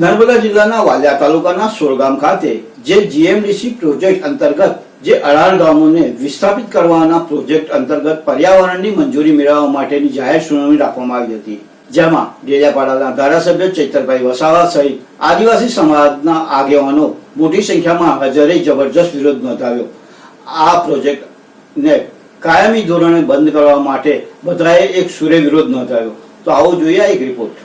નર્મદા જિલ્લાના વાલિયા તાલુકાના સોરગામ ખાતે જે જીએમડીસી પ્રોજેક્ટ અંતર્ગત જે 18 ગામોને વિસ્થાપિત કરવાના પ્રોજેક્ટ અંતર્ગત પર્યાવરણની મંજૂરી મેળવવા માટેની જાહેર સુનાવણી રાખવામાં આવી હતી, જેમાં ડેડિયાપાડાના ધારાસભ્ય ચૈતરભાઈ વસાવા સહિત આદિવાસી સમાજના આગેવાનો મોટી સંખ્યામાં હાજરે જબરજસ્ત વિરોધ નોંધાવ્યો। આ પ્રોજેક્ટને કાયમી ધોરણે બંધ કરવા માટે બધાએ એક સુરે વિરોધ નોંધાવ્યો। તો આવો જોઈએ એક રિપોર્ટ।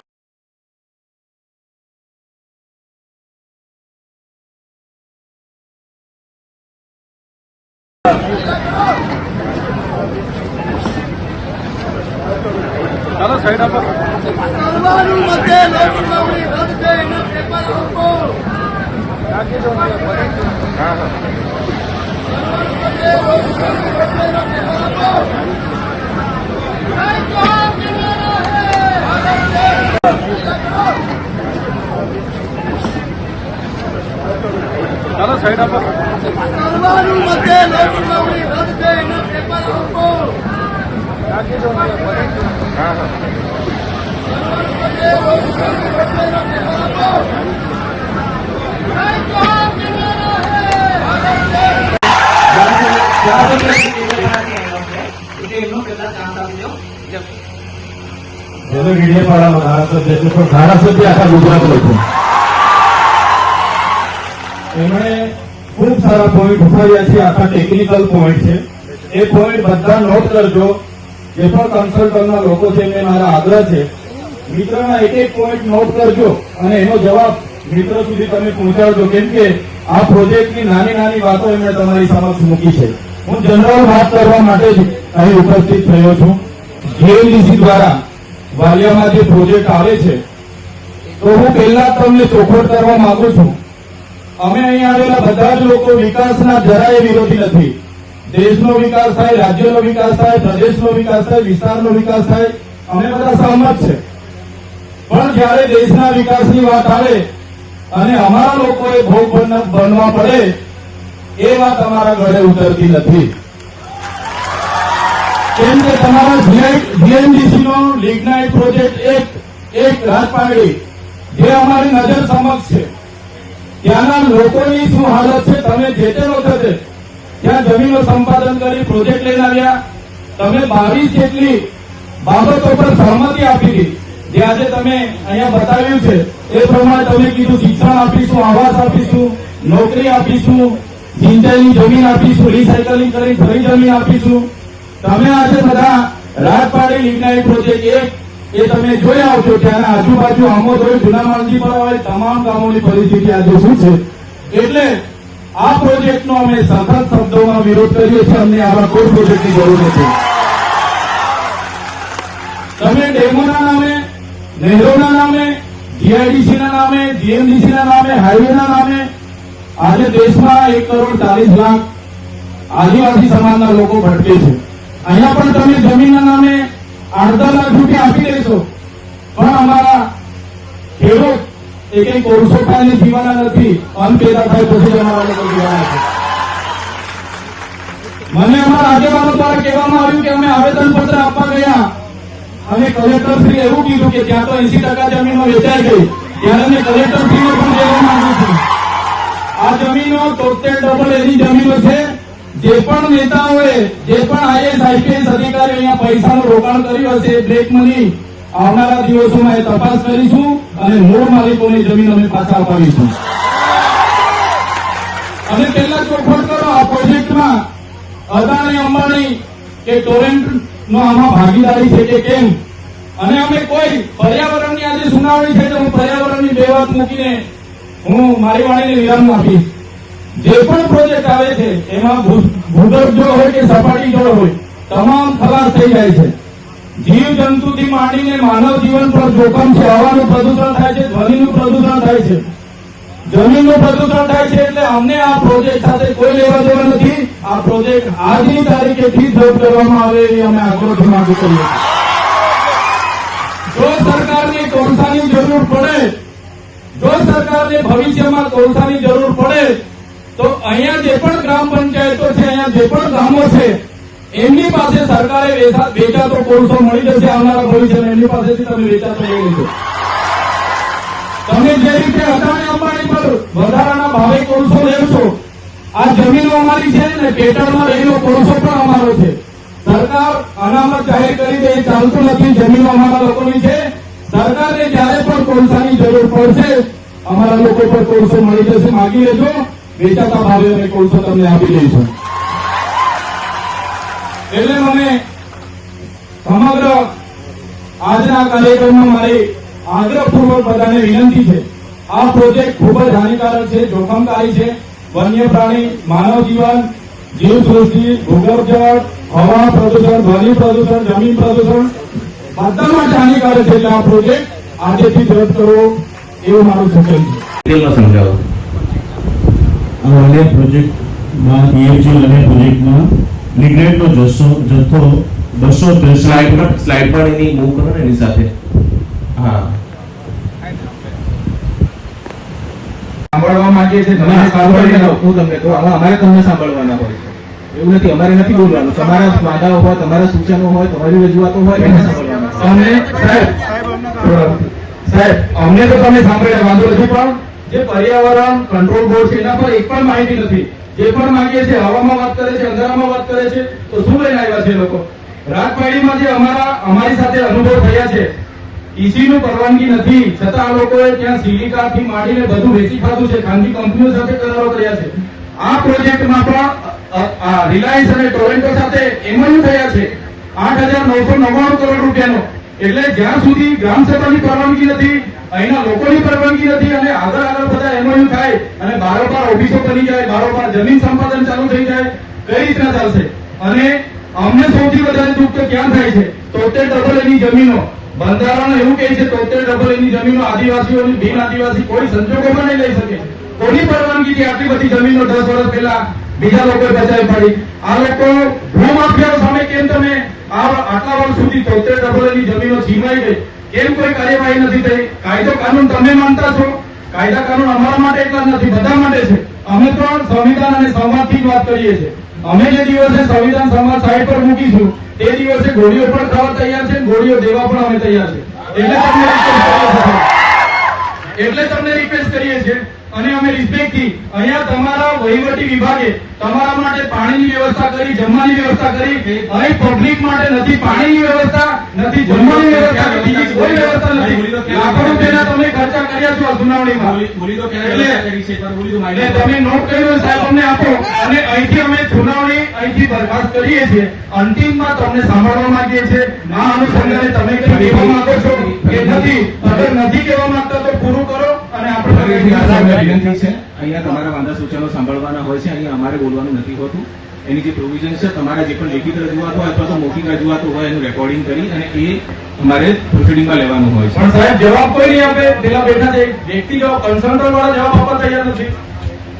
ચાલો સાઈડ આપો। સર્વાનું મતે લોકસુનાવણી રદ છે એના પેપર આપો। નાખી દો। હા હા ચાલો સાઈડ આપો। સર્વાનું મતે લોકસુનાવણી રદ છે એના પેપર આપો। નાખી દો। હા હા જેને ડેડિયાપાડામાં ધારાસભ્ય છે, પણ ધારાસભ્ય આખા ગુજરાતનો છે। એમણે ખૂબ સારા પોઈન્ટ ઉઠાવ્યા છે, આખા ટેકનિકલ પોઈન્ટ છે। એ પોઈન્ટ બધા નોટ કરજો। જે પણ કન્સલ્ટન્ટના લોકો છે એમને મારા આગ્રહ છે, મિત્રના એક પોઈન્ટ નોટ કરજો અને એનો જવાબ મિત્ર સુધી તમે પહોંચાડજો, કેમ કે આ પ્રોજેક્ટની નાની નાની વાતો એમણે તમારી સમક્ષ મૂકી છે। હું જનરલ વાત કરવા માટે જ અહીં ઉપસ્થિત થયો છું। જીએમડીસી દ્વારા વાલિયામાં જે પ્રોજેક્ટ આવે છે, તો હું પહેલા તમને ચોખવટ કરવા માંગુ છું, અમે અહીં આવેલા બધા જ લોકો વિકાસના જરાય વિરોધી નથી। દેશનો વિકાસ થાય, રાજ્યનો વિકાસ થાય, પ્રદેશનો વિકાસ થાય, વિસ્તારનો વિકાસ થાય, અમે બધા સહમત છે। પણ જયારે દેશના વિકાસની વાત આવે અને અમારા લોકોએ ભોગ બનવા પડે, એ વાત અમારા ગળે ઉતરતી નથી। કેમ કે તમારા જીએમડીસી નો લિગ્નાઇટ પ્રોજેક્ટ એક રાજપારડી જે અમારી નજર સમક્ષ છે, ત્યાંના લોકોની શું હાલત છે, તમે જે તે વખતે ત્યાં જમીનો સંપાદન કરી પ્રોજેક્ટ લઈને આવ્યા, તમે 22 જેટલી બાબતો પર સહમતિ આપી હતી, જે આજે તમે અહીંયા બતાવ્યું છે એ પ્રમાણે તમે કીધું શિક્ષણ આપીશું, આવાસ આપીશું, નોકરી આપીશું, સિંચાઈની જમીન આપીશું, રિસાયકલિંગ કરી ફરી જમીન આપીશું। તમે આજે બધા રાજપાડી લિગ્નાઇટ પ્રોજેક્ટ એ તમે જોઈ આવજો, ત્યાંના આજુબાજુ આમોદ હોય, જૂના માલજીપરા હોય, તમામ ગામોની પરિસ્થિતિ આજે શું છે। એટલે આ પ્રોજેક્ટનો અમે સખત શબ્દોમાં વિરોધ કરીએ છીએ। અમને આવા કોઈ પ્રોજેક્ટની જરૂર નથી। તમે ડેમોના નામે, નહેરોના નામે, જીઆઈડીસીના નામે, જીએમડીસીના નામે, હાઈવેના નામે આજે દેશમાં 1,40,00,000 આદિવાસી સમાજના લોકો ભટકે છે। અહીંયા પણ તમે જમીનના નામે 8-10 લાખ રૂપિયા આપી દેશો, પણ અમારા ખેડૂત એ કઈ કોર્સો ખાઈને જીવાના નથી, અન્ન પેદા થાય પછી જ અમારા લોકો જીવાના છે। મને અમારા આગેવાનો દ્વારા કહેવામાં આવ્યું કે અમે આવેદનપત્ર આપવા ગયા અને કલેક્ટરશ્રી એવું કીધું કે ત્યાં તો 80% જમીનો વેચાઈ ગઈ। ત્યારે મેં કલેક્ટરશ્રીને પણ કહેવા માંગુ છું, આ જમીનો 73 એની જમીનો છે, જે પણ નેતાઓએ, જે પણ આઈએસ આઈપીએસ અધિકારીઓ અહીંયા પૈસાનું રોકાણ કર્યું હશે, બ્લેક મની, આવનારા દિવસોમાં એ તપાસ કરીશું અને મૂળ માલિકોની જમીન અમે પાછા અપાવીશું। અને પહેલા ચોખવટ કરો, આ પ્રોજેક્ટમાં અદાણી, અંબાણી કે ટોરેન્ટ નો આમાં ભાગીદારી છે કે કેમ? અને અમે કોઈ પર્યાવરણની આજે સુનાવણી છે, તો હું પર્યાવરણની બે વાત મૂકીને હું મારી વાણીને વિરામ આપીશ। જે પણ પ્રોજેક્ટ આવે છે એમાં ભૂગર્ભ જળ હોય કે સપાટી જળ હોય, તમામ ખલાસ થઈ જાય છે। જીવ જંતુથી માંડીને માનવ જીવન પર જોખમ છે। હવાનું પ્રદૂષણ થાય છે, ધ્વનિનું પ્રદૂષણ થાય છે, જમીનનું પ્રદૂષણ થાય છે। એટલે અમને આ પ્રોજેક્ટ સાથે કોઈ લેવા દેવા નથી। આ પ્રોજેક્ટ આજની તારીખેથી જ રદ કરવામાં આવે એવી અમે આગ્રહથી માંગ કરીએ છીએ। જો સરકારને કોલસાની જરૂર પડે, જો સરકારને ભવિષ્યમાં કોલસાની જરૂર પડે, તો અહીંયા જે પણ ગ્રામ પંચાયતો છે, અહીંયા જે પણ ગામો છે, એમની પાસે સરકારે વેચાતો કોલસો મળી જશે। આવનારા ભવિષ્યમાં એમની પાસેથી તમે વેચાતો લઈ લેજો। તમે જે રીતે અદાણી અંબાણી પર વધારાના ભાવે કોલસો લેવશો, આ જમીનો અમારી છે ને પેટર્નમાં રહેલો કોલસો પણ અમારો છે. સરકાર અનામત જાહેર કરી દે, એ ચાલતું નથી. જમીનો અમારા લોકોની છે. સરકારને જ્યારે પણ કોલસાની જરૂર પડશે, અમારા લોકો પર કોલસો મળી જશે. માગી લેજો, વેચાતા ભાવે અમે કોલસો તમને આપી દઈશું. એટલે મને સમગ્ર આજના કાર્યક્રમમાં મારી આગ્રહપૂર્વક બધાને વિનંતી છે, આ પ્રોજેક્ટ ખૂબ જ હાનિકારક છે, જોખમકારી છે. વન્ય પ્રાણી, માનવ જીવન, જીવસૃષ્ટિ, ભૂગર્ભ જળ, હવા પ્રદૂષણ, ધ્વનિ પ્રદૂષણ, જમીન પ્રદૂષણ બધા માટે હાનિકારક છે. એટલે આ પ્રોજેક્ટ આજેથી જ રદ કરવો એવું મારું સૂચન છે. સમજાવો. આ અન્ય પ્રોજેક્ટમાં EFGL અને પ્રોજેક્ટમાં લિગ્નાઇટનો જથ્થો 263 સ્લાઇડ પર એની મૂવ કરો ને એની સાથે. હા, સાંભળવા માંગીએ છીએ. તમે સાંભળીને હું તમને કહું, આમાં અમારે તમને સાંભળવાના હોય છે. એવું નથી, અમારે નથી બોલવાનું. તમારા વાદાઓ હોય, તમારા સૂચનો હોય, તમારી રજૂઆતો હોય, એને સાંભળવાના. અમને સાહેબ, અમને તો તમે સાંભળ્યા વાંધો નથી, પણ જે પર્યાવરણ કંટ્રોલ બોર્ડ છે એના પર એક પણ માહિતી નથી. જે પણ માંગીએ છીએ હવામાં વાત કરે છે, અંધારામાં વાત કરે છે, તો શું લઈને આવ્યા છે લોકો? રાજપાડીમાં જે અમારી સાથે અનુભવ થયા છે, ઈસી નું પરવાનગી નથી છતાં આ લોકોએ ત્યાં સિલિકાથી માંડીને બધું વેચી ખાધું છે. ખાનગી કંપનીઓ સાથે કરારો કર્યા છે. આ પ્રોજેક્ટમાં પણ રિલાયન્સ અને ટોરેન્ટો સાથે એમઓયુ થયા છે 8,999 કરોડ રૂપિયાનો. એટલે જ્યાં સુધી ગ્રામ સભાની પરવાનગી નથી, અહીંના લોકોની પરવાનગી નથી અને આગળ બધા એમઓયુ થાય અને બારોબાર ઓફિસો બની જાય, બારોબાર જમીન સંપાદન ચાલુ થઈ જાય, કઈ રીતના ચાલશે? અને અમને સૌથી વધારે દુઃખ તો ક્યાં થાય છે? 73 ની જમીનો બંધારણ એવું કહે છે 73 ની જમીનો આદિવાસીઓની, બિન આદિવાસી કોઈ સંજોગોમાં નહીં લઈ શકે. કોની પરવાનગીથી આટલી બધી જમીનો 10 વર્ષ પહેલા બીજા લોકોએ બચાવી પડી? આ લોકો ભૂમાફિયાઓ સામે કેમ તમે આટલા વર્ષ સુધી 73 ની જમીનો છીનવાઈ ગઈ, કેમ કોઈ કાર્યવાહી નથી થઈ? કાયદો કાનૂન તમે માનતા છો? કાયદા કાનૂન અમારા માટે એટલા જ નથી, બધા માટે છે. અમે તો સંવિધાન અને સંવાદથી જ વાત કરીએ છીએ. અમે જે દિવસે સંવિધાન સંવાદ સાઈડ પર મૂકીશું તે દિવસે ગોળીઓ પણ ખાવા તૈયાર છે, ગોળીઓ દેવા પણ અમે તૈયાર છે. એટલે તમને રિક્વેસ્ટ કરીએ છીએ અને અમે રિસ્પેક્ટથી અહીંયા તમારા વહીવટી વિભાગે તમારા માટે પાણીની વ્યવસ્થા કરી, જમવાની વ્યવસ્થા કરી. અહીં પબ્લિક માટે નથી પાણીની વ્યવસ્થા, નથી જમવાની વ્યવસ્થા, બીજી કોઈ વ્યવસ્થા નથી. લાખો રૂપિયાના તમે ખર્ચા કર્યા છો આ સુનાવણીમાં. એટલે તમે નોટ કર્યું સાહેબ, અમને આપો અને અહીંથી અમે સુનાવણી અહીંથી બરખાસ્ત કરીએ છીએ. અંતિમમાં તમને સાંભળવા માંગીએ છીએ. આ અનુસંધાને તમે કઈ કહેવા માંગો છો કે નથી? અગર નથી કહેવા માંગતા તો પૂરું કરો અને આપણે વિનંતી છે, અહીંયા તમારા વાંધા સૂચનો સાંભળવાના હોય છે. અહીંયા અમારે બોલવાનું નથી હોતું. એની જે પ્રોવિઝન છે, તમારા જે પણ લેખિત રજૂઆત હોય અથવા તો મૌખિક રજૂઆતો હોય એનું રેકોર્ડિંગ કરી અને એ અમારે પ્રોસિડિંગમાં લેવાનું હોય છે. પણ સાહેબ જવાબ કોઈ નહીં આપે. પેલા બેઠા છે વ્યક્તિ જવાબ, કન્સલ્ટન્ટ વાળા જવાબ આપવા તૈયાર નથી.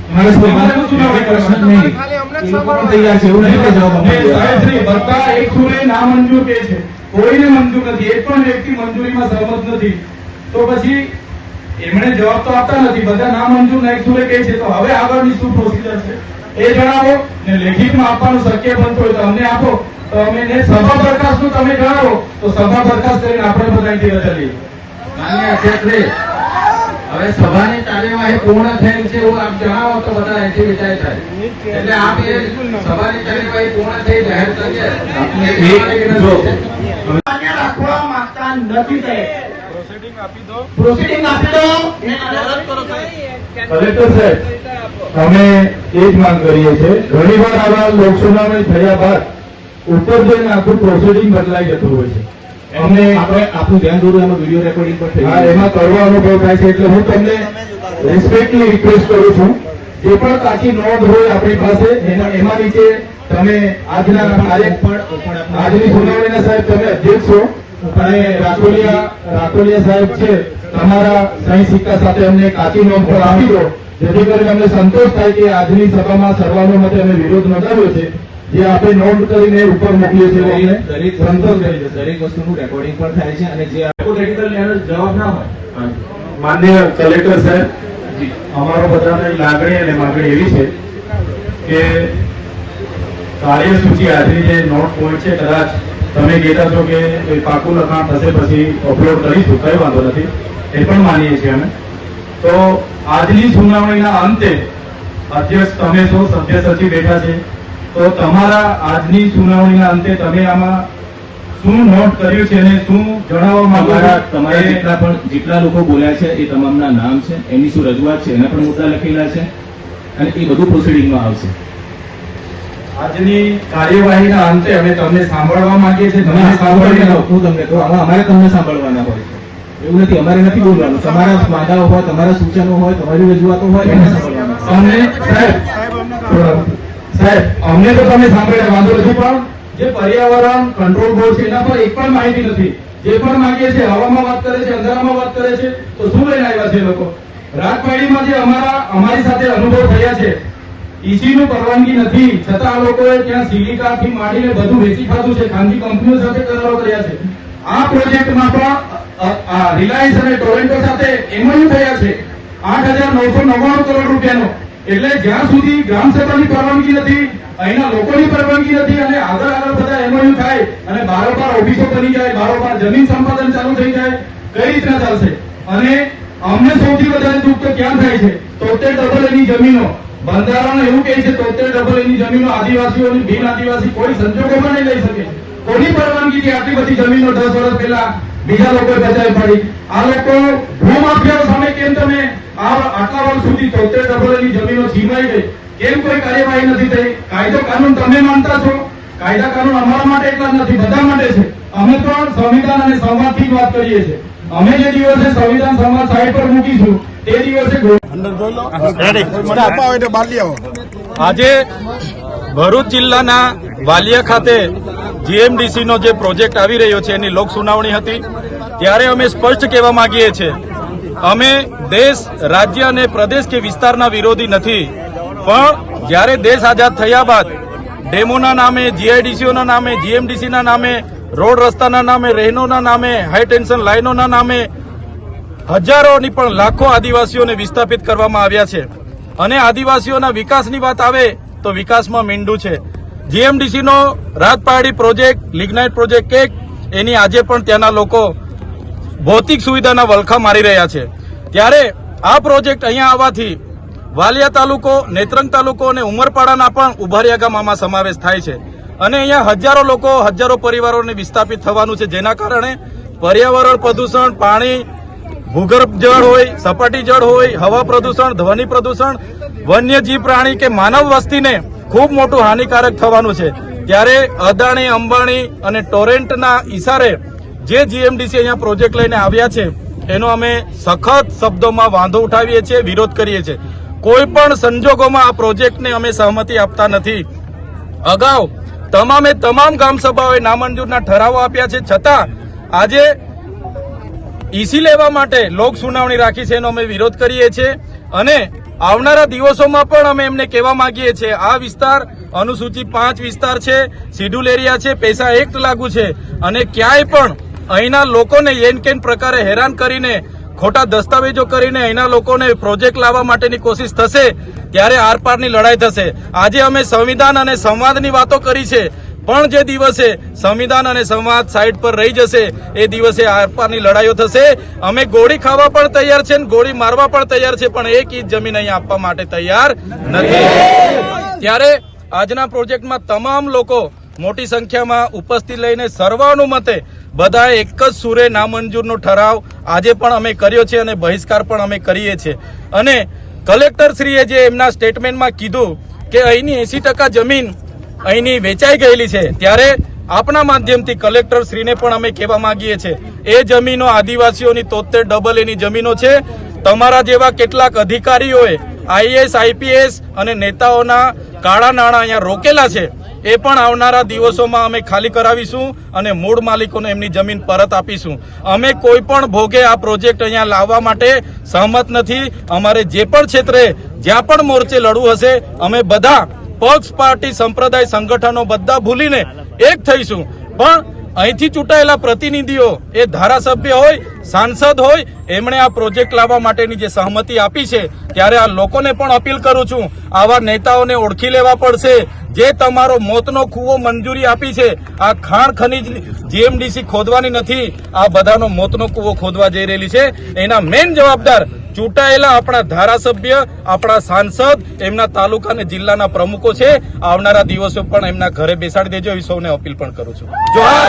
અમારે સુનાવણી કરવાનું નહીં. એ લોકો પણ તૈયાર છે, એવું નહીં કે જવાબ આપવા તૈયાર. સાહેબ શ્રી બધા એક સુરે ના મંજૂર કે છે, કોઈને મંજૂર નથી. એક પણ વ્યક્તિ મંજૂરીમાં સહમત નથી. તો પછી એમણે જવાબ તો આપતા નથી. બધા ના મંજૂર ના એક સુરે કહે છે. તો હવે આગળની શું પ્રોસિજર છે એ જણાવો ને લેખિતમાં આપવાનું શક્ય બનતું હોય તો અમને આપો. તો અમે સભા બરખાસ્તનું તમે જણાવો તો સભા બરખાસ્ત કરીને આપણે બધા અહીંથી રજા લઈએ. માન્ય અધ્યક્ષશ્રી, હવે સભાની કાર્યવાહી પૂર્ણ થયેલ છે એવું આપ જણાવો તો બધા અહીંથી વિદાય થાય. એટલે આપ એ સભાની કાર્યવાહી પૂર્ણ થઈ જાહેર કરીએ. માન્ય રાખવા માંગતા નથી તે પ્રોસિડિંગ આપી દો. પ્રોસિડિંગ આપી દો. કલેક્ટર સાહેબ, અમે એ જ માંગ કરીએ છીએ. ઘણી વાર આવા લોકસુનાવણી થયા બાદ ઉપર જઈને આખું પ્રોસિડિંગ બદલાઈ જતું હોય છે. અમને આપણે આપણું ધ્યાન દોરું એમાં વિડીયો રેકોર્ડિંગ પર થઈ હા, એમાં કડવો અનુભવ થાય છે. એટલે હું તમને રિસ્પેક્ટલી રિક્વેસ્ટ કરું છું, જે પણ કાચી નોંધ હોય આપણી પાસે એમાં નીચે તમે આજની સુનાવણીના સાહેબ તમે અધ્યક્ષ છો અને રાકોલિયા સાહેબ છે, તમારા સહી સિક્કા સાથે અમને કાચી નોંધ પર આપી દો, જેથી કરીને અમને સંતોષ થાય કે આજની સભામાં સર્વાનુમતે અમે વિરોધ નોંધાવ્યો છે. જે આપણે નોંધ કરીને ઉપર મોકલીએ છીએ અમને સંતોષ કરી છે. દરેક વસ્તુનું રેકોર્ડિંગ પણ થાય છે અને જે હાઇપોથેટિકલ જવાબ ના હોય. માનનીય કલેક્ટર સાહેબ, અમારો બધાની લાગણી અને માંગણી એવી છે કે કાર્યસૂચિ આજની જે નોટ પોઈન્ટ છે, કદાચ તમે કહેતા છો કે પાકું લખાણ થશે પછી અપલોડ કરીશું, કઈ વાંધો નથી, એ પણ માનીએ છીએ અમે. તો આજની સુનાવણીના અંતે અધ્યક્ષ તમે છો, સભ્ય સચિવ બેઠા છે, તો તમારા આજની સુનાવણીના અંતે તમે આમાં શું નોટ કર્યું છે અને શું જણાવવા માંગો છો? તમારા જેટલા લોકો બોલ્યા છે એ તમામના નામ છે, એમની શું રજૂઆત છે, એના પણ મુદ્દા લખેલા છે અને એ બધું પ્રોસિડિંગમાં આવશે. આજની કાર્યવાહીના અંતે અમે તમને સાંભળવા માંગીએ છીએ. તમે તમે સાંભળીને સાંભળીને હું તમને કહું, આમાં અમારે તમને સાંભળવાના હોય છે, એવું નથી, અમારે નથી બોલવાનું. તમારા વાદાઓ હોય, તમારા સૂચનો હોય, તમારી રજૂઆતો હોય એને સાંભળવાના. અમને સાહેબ અમને તો તમે સાંભળ્યા, વાંધો નથી, પણ જે પર્યાવરણ કંટ્રોલ બોર્ડ છે એના પર એક પણ માહિતી નથી. જે પણ માંગીએ છે હવામાં વાત કરે છે, અંધારામાં વાત કરે છે, તો શું લઈને આવ્યા છે લોકો? રાજપાડીમાં જે અમારી સાથે અનુભવ થયા છે, ઈસી નું પરવાનગી નથી છતાં આ લોકોએ ત્યાં સિલિકા થી માંડીને બધું વેચી ખાધું છે, ખાનગી કંપનીઓ સાથે કરારો કર્યા છે. આ પ્રોજેક્ટમાં પણ રિલાયન્સ અને ટોરેન્ટો સાથે એમઓયુ થયા છે 8,999 કરોડ રૂપિયાનો. એટલે જ્યાં સુધી ગ્રામસભાની પરવાનગી નથી, અહીંના લોકોની પરવાનગી નથી અને આગળ બધા એમઓયુ થાય અને બારોબાર ઓફિસો બની જાય, બારોબાર જમીન સંપાદન ચાલુ થઈ જાય, કઈ રીતના ચાલશે? અને અમને સૌથી વધારે દુઃખ તો ક્યાં થાય છે? 73 ની જમીનો બંધારણ એવું કહે છે 73 ની જમીનો આદિવાસીઓની બિન આદિવાસી કોઈ સંજોગોમાં નહીં લઈ શકે. કોની પરવાનગીથી આટલી બધી જમીનો 10 વર્ષ પહેલા બીજા લોકોએ બચાવી પડી? આ લોકો ભૂમાફિયાઓ સામે કેમ તમે આટલા વર્ષ સુધી 73 ની જમીનો છીનવાઈ ગઈ, કેમ કોઈ કાર્યવાહી નથી થઈ? કાયદો કાનૂન તમે માનતા છો, કાયદા કાનૂન અમારા માટે એટલા જ નથી, બધા માટે છે. અમે પણ સંવિધાન અને સંવાદથી જ વાત કરીએ છીએ. અમે જે દિવસે સંવિધાન સંવાદ સાઈડ પર મૂકીશું તે દિવસે આજે ભરૂચ જિલ્લાના વાલિયા ખાતે જીએમડીસી નો જે પ્રોજેક્ટ આવી રહ્યો છે એની લોક સુનાવણી હતી. ત્યારે અમે સ્પષ્ટ કહેવા માંગીએ છીએ, અમે દેશ, રાજ્ય અને પ્રદેશ કે વિસ્તારના વિરોધી નથી, પણ જ્યારે દેશ આઝાદ થયા બાદ ડેમોના નામે, જીઆઈડીસીઓના નામે, જીએમડીસીના નામે, રોડ રસ્તાના નામે, રહેણોના નામે, હાઈ ટેન્શન લાઈનોના નામે હજારોની પણ લાખો આદિવાસીઓને વિસ્થાપિત કરવામાં આવ્યા છે. અને આદિવાસીઓના વિકાસની વાત આવે તો વિકાસમાં મીંડું છે. જીએમડીસીનો રાજપારડી પ્રોજેક્ટ, લિગ્નાઇટ પ્રોજેક્ટ 1, એની આજે પણ ત્યાંના લોકો ભૌતિક સુવિધાના વલખા મારી રહ્યા છે. ત્યારે આ પ્રોજેક્ટ અહીંયા આવવાથી વાલિયા તાલુકો, નેત્રંગ તાલુકો અને ઉમરપાડાના પણ ઉભારિયા ગામમાં સમાવેશ થાય છે. અને અહીંયા હજારો લોકો, હજારો પરિવારોને વિસ્થાપિત થવાનું છે, જેના કારણે પર્યાવરણ પ્રદૂષણ, પાણી, ભૂગર્ભ જળ હોય, સપાટી જળ હોય, હવા પ્રદૂષણ, ધ્વનિ પ્રદૂષણ, વન્યજીવ પ્રાણી કે માનવ વસ્તીને ખૂબ મોટું હાનિકારક થવાનું છે. ત્યારે અદાણી, અંબાણી અને ટોરેન્ટના ઈશારે જે જીએમડીસી અહીંયા પ્રોજેક્ટ લઈને આવ્યા છે એનો અમે સખત શબ્દોમાં વાંધો ઉઠાવીએ છીએ, વિરોધ કરીએ છીએ. કોઈ પણ સંજોગોમાં આ પ્રોજેક્ટને અમે સહમતિ આપતા નથી. અગાઉ તમામે તમામ ગ્રામસભાઓએ નામંજૂરના ઠરાવો આપ્યા છે, છતાં આજે ઈસી લેવા માટે લોક સુનાવણી રાખી છે, એનો અમે વિરોધ કરીએ છીએ. અને આવનારા દિવસોમાં પણ અમે એમને કહેવા માંગીએ છીએ, આ વિસ્તાર અનુસૂચિ 5 વિસ્તાર છે, શિડ્યુલ એરિયા છે, પૈસા એક્ટ લાગુ છે અને ક્યાંય પણ અહીંના લોકોને એન કેન પ્રકારે હેરાન કરીને, ખોટા દસ્તાવેજો કરીને અહીંના લોકોને પ્રોજેક્ટ લાવવા માટેની કોશિશ થશે ત્યારે આરપારની લડાઈ થશે. આજે અમે સંવિધાન અને સંવાદની વાતો કરી છે, પણ જે દિવસે સંવિધાન અને સંવાદ સાઈડ પર રહી જશે એ દિવસે આરપારની લડાઈઓ થશે. અમે ગોળી ખાવા પણ તૈયાર છે, ગોળી મારવા પણ તૈયાર છે, પણ એક ઇંચ જમીન અહીં આપવા માટે તૈયાર નથી. ત્યારે આજના પ્રોજેક્ટમાં તમામ લોકો મોટી સંખ્યામાં ઉપસ્થિત લઈને સર્વાનુમતે બધાએ એક જ સુરે નામંજૂરનો ઠરાવ આજે પણ અમે કર્યો છે અને બહિષ્કાર પણ અમે કરીએ છીએ. અને કલેક્ટરશ્રીએ જે એમના સ્ટેટમેન્ટમાં કીધું કે અહીંની 80% જમીન અહીંની વેચાઈ ગયેલી છે, ત્યારે આપના માધ્યમથી કલેક્ટરશ્રીને પણ અમે કહેવા માંગીએ છીએ, એ જમીનો આદિવાસીઓની 73 ની જમીનો છે. તમારા જેવા કેટલાક અધિકારીઓએ આઈએએસ, આઈપીએસ અને નેતાઓના કાળા નાણાં અહીંયા રોકેલા છે, એ પણ આવનારા દિવસોમાં અમે ખાલી કરાવીશું અને મૂળ માલિકોને એમની જમીન પરત આપીશું. અમે કોઈ પણ ભોગે આ પ્રોજેક્ટ અહીંયા લાવવા માટે સહમત નથી. અમારે જે પણ ક્ષેત્રે જ્યાં પણ મોરચે લડવું હશે, અમે બધા પક્ષ, પાર્ટી, સંપ્રદાય, સંગઠનો બધા ભૂલીને એક થઈશું. પણ અહીંથી ચૂંટાયેલા પ્રતિનિધિઓ, એ ધારાસભ્ય હોય, સાંસદ હોય, એમણે આ પ્રોજેક્ટ લાવવા માટેની જે સહમતિ આપી છે, ત્યારે આ લોકોને પણ અપીલ કરું છું, આવા નેતાઓને ઓળખી લેવા પડશે જે તમારો મોતનો કૂવો મંજૂરી આપી છે. આ ખાણ ખનીજ જીએમડીસી ખોદવાની નથી, આ બધાનો મોતનો કૂવો ખોદવા જઈ રહેલી છે. એના મેઇન જવાબદાર ચૂંટાયેલા આપણા ધારાસભ્ય, આપણા સાંસદ, એમના તાલુકા અને જિલ્લાના પ્રમુખો છે. આવનારા દિવસો પણ એમના ઘરે બેસાડી દેજો એવી સૌને અપીલ પણ કરું છું. જોહાર